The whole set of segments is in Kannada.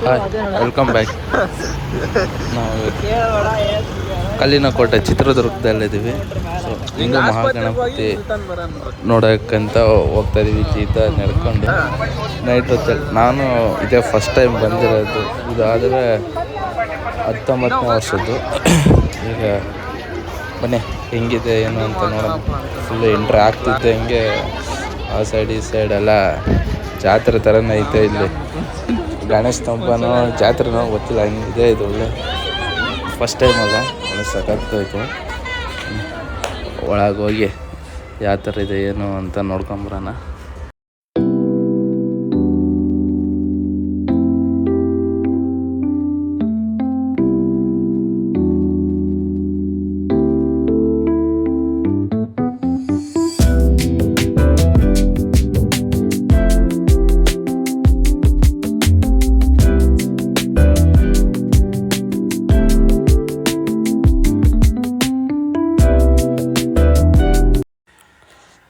Hi, welcome back. ನಾವು ಕಲ್ಲಿನ ಕೋಟೆ ಚಿತ್ರದುರ್ಗದಲ್ಲಿದ್ದೀವಿ. ಸೊ ಹಿಂಗೆ ಮಹಾಗಣಪತಿ ನೋಡೋಕ್ಕಂತ ಹೋಗ್ತಾ ಇದ್ದೀವಿ. ಜೀತ ನಡ್ಕೊಂಡು ನೈಟ್ ಹೊತ್ತಲ್ಲಿ. ನಾನು ಇದೇ ಫಸ್ಟ್ ಟೈಮ್ ಬಂದಿರೋದು. ಇದಾದರೆ 19ನೇ ವರ್ಷದ್ದು. ಈಗ ಬನ್ನಿ ಹೆಂಗಿದೆ ಏನು ಅಂತ ನೋಡೋಣ. ಫುಲ್ಲು ಎಂಟ್ರಿ ಆಗ್ತಿದ್ದೆ ಹಿಂಗೆ ಆ ಸೈಡ್ ಈ ಸೈಡ್ ಎಲ್ಲ ಜಾತ್ರೆ ಥರನೇ ಐತೆ. ಇಲ್ಲಿ ಗಣೇಶ ಸ್ತಂಭನೋ ಜಾತ್ರೆನೋ ಗೊತ್ತಿಲ್ಲ, ಹಂಗಿದೆ. ಇದು ಒಳ್ಳೆ ಫಸ್ಟ್ ಟೈಮ್ ಅಲ್ಲ, ಒಳ್ಳೆ ಸಖತ್ತಾಯಿತು. ಒಳಗೆ ಹೋಗಿ ಯಾವ ಥರ ಇದೆ ಏನು ಅಂತ ನೋಡ್ಕೊಂಬರೋಣ.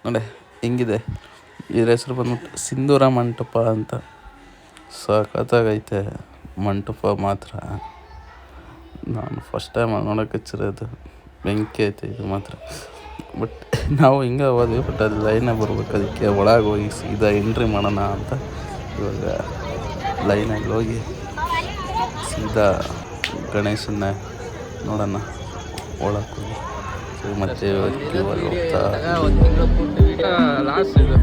ನೋಡಿ ಹೆಂಗಿದೆ. ಇದ್ರ ಹೆಸರು ಬಂದ್ಬಿಟ್ಟು ಸಿಂಧೂರ ಮಂಟಪ ಅಂತ. ಸಖತ್ತಾಗೈತೆ ಮಂಟಪ ಮಾತ್ರ. ನಾನು ಫಸ್ಟ್ ಟೈಮ್ ನೋಡೋಕೆ ಹಚ್ಚಿರೋದು. ಬೆಂಕಿ ಐತೆ ಇದು ಮಾತ್ರ. ಬಟ್ ನಾವು ಹಿಂಗೆ ಹೋದ್ವಿ, ಬಟ್ ಅದು ಲೈನಾಗಿ ಬರ್ಬೇಕು. ಅದಕ್ಕೆ ಒಳಗೆ ಹೋಗಿ ಸೀದಾ ಎಂಟ್ರಿ ಮಾಡೋಣ ಅಂತ ಇವಾಗ ಲೈನಾಗಿ ಹೋಗಿ ಸೀದಾ ಗಣೇಶನ ನೋಡೋಣ ಒಳಗೆ ಹೋಗಿ. ಮತ್ತೆ ಹೋಗ್ತಾ ಲಾಸ್ಟ್ ಇದು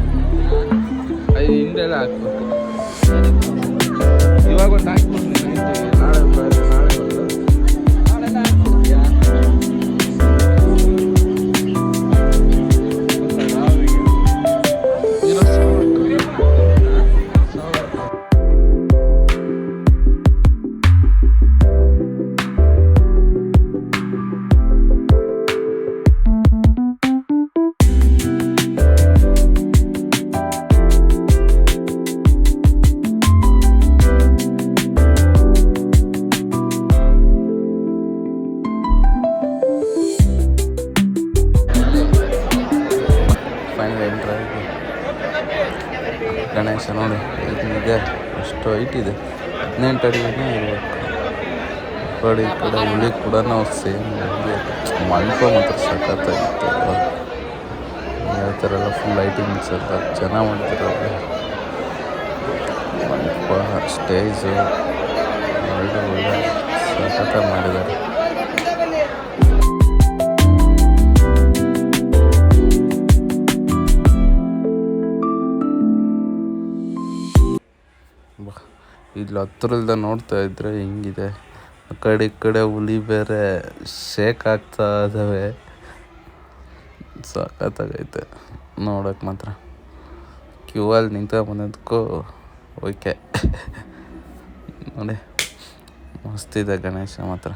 ಹಿಂದೆಲ್ಲ ಹಾಕ್ಬೇಕು. ಇವಾಗ ಒಂದು ಹಾಕ್ಬಿಟ್ಟು ನಾಳೆ ಗಣೇಶ ನೋಡಿ ಇದೆ. ಅಷ್ಟು ಹೈಟ್ ಇದೆ, 18 ಅಡಿನೇ ಇರಬೇಕು. ಈ ಕಡೆ ಹುಳಿ ಕೂಡ ನಾವು ಸೇಮ್ ಮಂಟಪ ಮಾತ್ರ ಸಖತ್ತಾಗಿತ್ತು. ಯಾವ ಥರ ಎಲ್ಲ ಫುಲ್ ಲೈಟಿಂಗ್ಸ್ ಎಲ್ಲ ಚೆನ್ನಾಗಿ ಮಾಡ್ತಿರೋದು. ಮಂಟಪ ಸ್ಟೇಜು ಒಳ್ಳೆ ಸಖತ್ತಾಗಿ ಮಾಡಿದ್ದಾರೆ. ಇಲ್ಲಿ ಹತ್ರದಿಂದ ನೋಡ್ತಾ ಇದ್ರೆ ಹಿಂಗಿದೆ. ಆ ಕಡೆ ಈ ಕಡೆ ಹುಲಿ ಬೇರೆ ಶೇಕ್ ಆಗ್ತಾ ಇದ್ದಾವೆ. ಸಖತ್ತಾಗೈತೆ ನೋಡೋಕೆ ಮಾತ್ರ. ಕ್ಯೂ ಅಲ್ಲಿ ನಿಂತ ಬಂದದಕ್ಕೂ ಓಕೆ. ನೋಡಿ ಮಸ್ತಿದೆ ಗಣೇಶ ಮಾತ್ರ.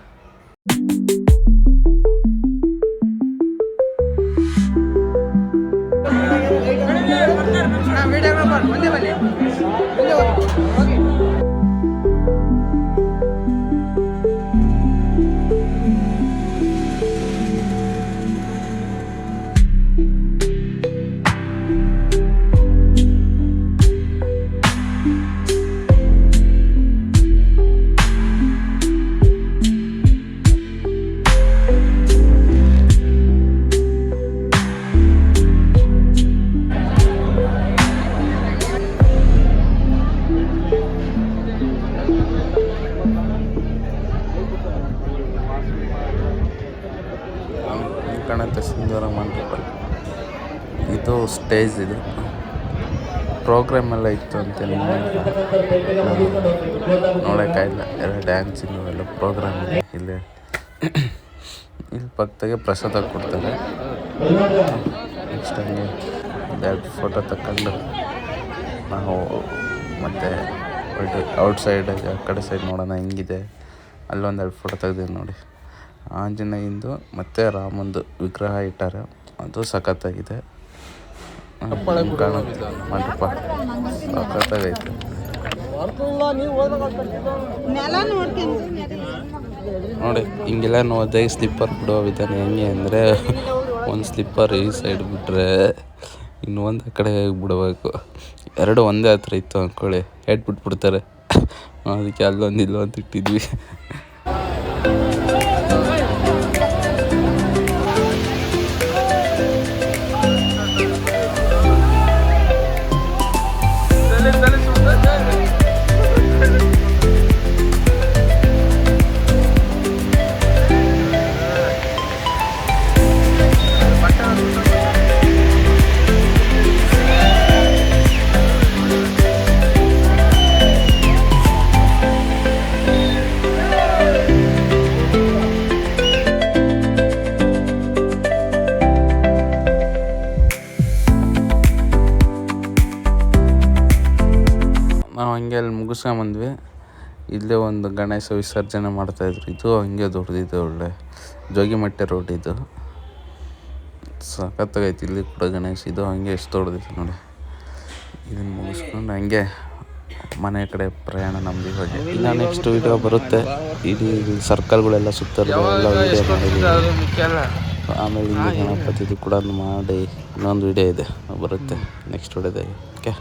ಕಾಣುತ್ತೆ ಸಿಂಧೂರ ಮಂಟಪ. ಇದು ಸ್ಟೇಜ್. ಇದು ಪ್ರೋಗ್ರಾಮ್ ಎಲ್ಲ ಇತ್ತು ಅಂತ ನೋಡೋಕ್ಕಾಗಿಲ್ಲ. ಎಲ್ಲ ಡ್ಯಾನ್ಸಿಂಗು ಎಲ್ಲ ಪ್ರೋಗ್ರಾಮ್ ಇದೆ. ಇಲ್ಲಿ ಪಕ್ಕದಾಗೆ ಪ್ರಸಾದ ಕೊಡ್ತಾರೆ. ನೆಕ್ಸ್ಟ್ ಹಂಗೆ ಒಂದೆರಡು ಫೋಟೋ ತಗೊಂಡು ನಾವು ಮತ್ತೆ ಔಟ್ಸೈಡ್ ಆ ಕಡೆ ಸೈಡ್ ನೋಡೋಣ ಹೆಂಗಿದೆ. ಅಲ್ಲೊಂದೆರಡು ಫೋಟೋ ತೆಗ್ದೀವಿ ನೋಡಿ. ಆಂಜನೇಯಂದು ಮತ್ತು ರಾಮಂದು ವಿಗ್ರಹ ಇಟ್ಟಾರೆ. ಅದು ಸಖತ್ತಾಗಿದೆ. ಕಾಣುತ್ತೆ ಮಂಟಪ ಸಖತ್ತಾಗೈತೆ. ನೋಡಿ ಹಿಂಗೆಲ್ಲ ನೋಡಿದೆ. ಸ್ಲಿಪ್ಪರ್ ಬಿಡೋ ವಿಧಾನ ಹೆಂಗೆ ಅಂದರೆ, ಒಂದು ಸ್ಲಿಪ್ಪರ್ ಈ ಸೈಡ್ ಬಿಟ್ಟರೆ ಇನ್ನೊಂದು ಆ ಕಡೆ ಬಿಡಬೇಕು. ಎರಡು ಒಂದೇ ಹತ್ರ ಇತ್ತು ಅಂದ್ಕೊಳ್ಳಿ, ಬಿಟ್ಬಿಡ್ತಾರೆ. ಅದಕ್ಕೆ ಅಲ್ಲೊಂದು ಇಲ್ಲೊಂದು ಇಟ್ಟಿದ್ವಿ. ನಾವು ಹಂಗೆ ಅಲ್ಲಿ ಮುಗಿಸ್ಕೊಂಬಂದ್ವಿ. ಇಲ್ಲೇ ಒಂದು ಗಣೇಶ ವಿಸರ್ಜನೆ ಮಾಡ್ತಾಯಿದ್ರು. ಇದು ಹಂಗೆ ದೊಡ್ಡದಿದೆ, ಒಳ್ಳೆ ಜೋಗಿಮಟ್ಟೆ ರೋಡ್ ಇದು. ಸಖತ್ತಾಗೈತಿ. ಇಲ್ಲಿ ಕೂಡ ಗಣೇಶ ಇದು ಹಂಗೆ ಎಷ್ಟು ದೊಡ್ಡದಿದೆ ನೋಡಿ. ಇದನ್ನು ಮುಗಿಸ್ಕೊಂಡು ಹಂಗೆ ಮನೆ ಕಡೆ ಪ್ರಯಾಣ ನಮ್ದು ಇವಾಗ. ಇನ್ನು ನೆಕ್ಸ್ಟ್ ವೀಡಿಯೋ ಬರುತ್ತೆ. ಇಡೀ ಸರ್ಕಲ್ಗಳೆಲ್ಲ ಸುತ್ತೋದು ಎಲ್ಲ ವೀಡಿಯೋ ಮಾಡಿದ್ದೀವಿ. ಆಮೇಲೆ ಇಲ್ಲಿ ಗಣಪತಿದು ಕೂಡ ಮಾಡಿ ಇನ್ನೊಂದು ವೀಡಿಯೋ ಇದೆ, ಬರುತ್ತೆ ನೆಕ್ಸ್ಟ್ ವೀಡಿಯೋದಾಗೆ. ಓಕೆ.